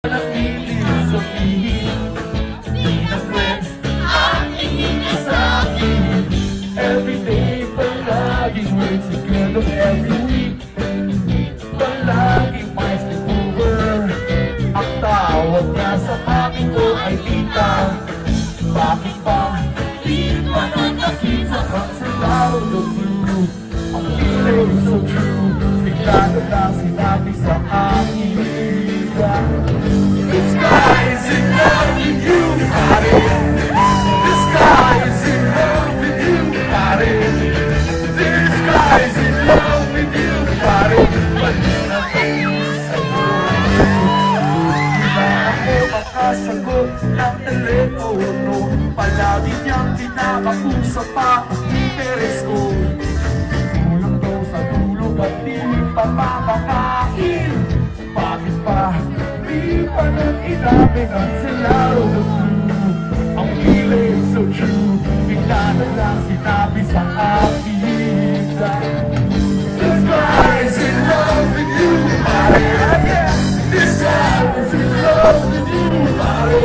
Nakilig sabihin, di na friends ang tingin niya sa akin. Everyday, palaging words again of every week. Palaging may sleepover. Ang tawag niya sa mami ko ay tita. Bakit ba di pa nakakita ang silaw ng blue? Ang feeling so true, bigla na lang sinabi sa akin. This guy is in love with you, pare. This guy is in love with you, pare. This guy is in love with you, pare. Pati na kayo sa'yo. Di na ako makasagot ng telepono. Palagi niyang pinakausap pa ang interes ko. Tulong daw sa dulo at di pa makakain. Bakit pa? Di pa nang inamin ang silaw ng blue. Ang feeling so true, bigla na lang sinabi sa akin. This guy is in love with you, pare. This guy is in love with you, pare.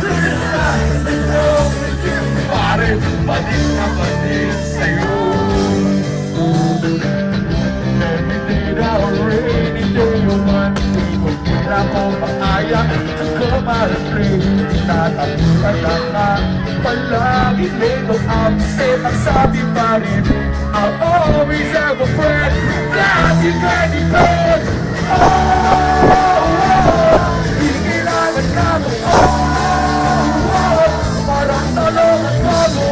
This guy is in love with you, pare. Padik na padik sa'yo. Every day na rainy day naman, wala ko makaya sa kumarapin. Tatapunan na nga, palagi late o absent. Ang sabi pa rin, I'll always have a friend. Lagi ka di friend. Di kailangan na mo. Parang talong at bago.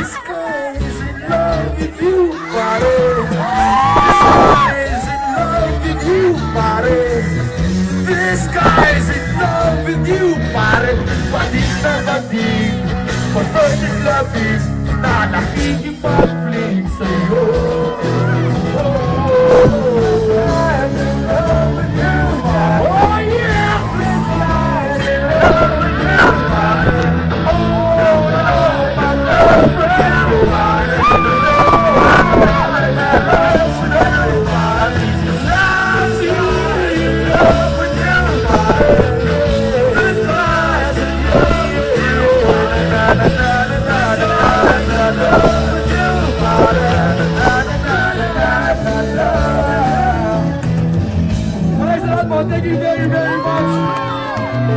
This guy is in love with you, pare. This guy is in love with you, pare. This guy is in love with you, pare. Padik na padik, perfect loving, na nakikipag-fling sa'yo. I'm in love with you, pare. Oh yeah! This guy is in love with you, pare. Thank you very, very much.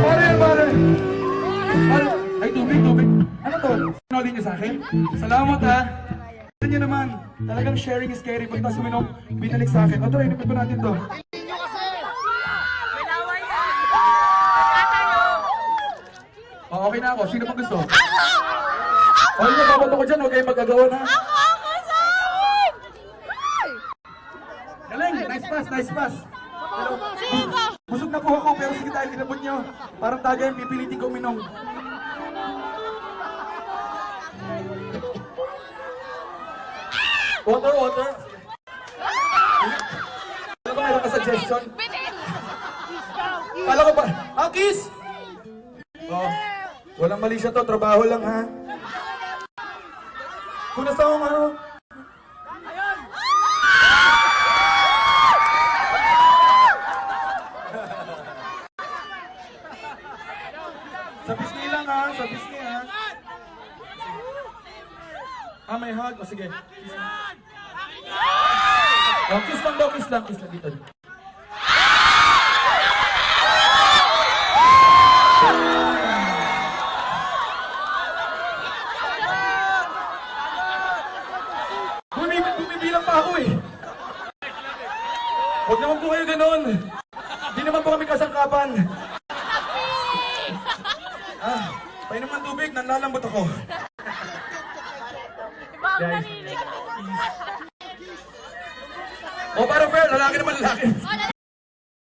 Pare. Ay, tubig. Ano to? Sinodin niyo sa akin? Salamat ha. Tignan niyo naman. Talagang sharing is caring. Pag taas uminom, binalik sa akin. O, tara, inipin pa natin to. Okay na ako. Sino pa gusto? Ako! O, yun, babato ko dyan. Huwag kayong magagawa na. Ako, son! Galing. Nice pass. Pero, busog na po ako, pero sige tayo, kinabot nyo. Parang tagay, pipilitin ko uminom. Water. Ano ba mayroon ka suggestion? Kala ko ba? Kiss! Oh, walang mali siya to, trabaho lang ha. Kung nasa akong ano? Sa bisni lang ha, sa bisni ha. May hug. O sige. Kiss lang daw, kiss lang dito. Bumibilang pa ako eh. Huwag naman po kayo ganoon. Hindi naman po kami kasangkapan. Painom ng tubig, nanlalambot ako. Guys. O parang fair, lalaki naman lalaki.